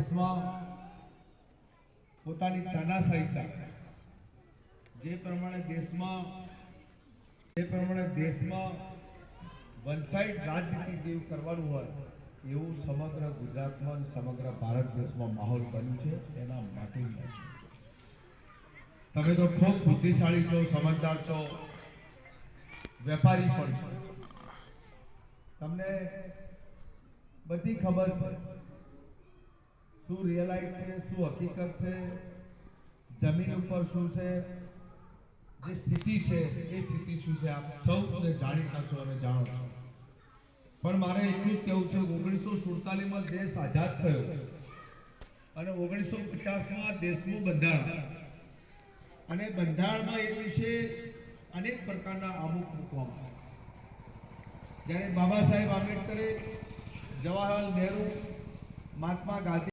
દેશમાં પોતાની તાનાશાહી ચાલે જે પ્રમાણે દેશમાં વનસાઇડ રાજનીતિ જેવું કરવાનું હોય એવું સમગ્ર ગુજરાતમાં અને સમગ્ર ભારત દેશમાં માહોલ બન્યું છે। એના માટે તમે તો ખૂબ બુદ્ધિશાળી છો, સમજદાર છો, વેપારી પણ છો, તમને બધી ખબર છે શું રિયલાઇઝ છે, શું હકીકત છે, જમીન ઉપર શું છે, જે સ્થિતિ છે એ સ્થિતિ શું છે આપ સૌને જાણીતા છો અને જાણો છો। પણ મારે એટલું જ કહેવું છે 1947માં દેશ આઝાદ થયો અને 1950માં દેશનું બંધારણ અને બંધારણમાં એ દિવસે અનેક પ્રકારના આમુખ મૂકવામાં આવ્યા। જ્યારે બાબા સાહેબ આંબેડકરે, જવાહરલાલ નહેરુ, મહાત્મા ગાંધી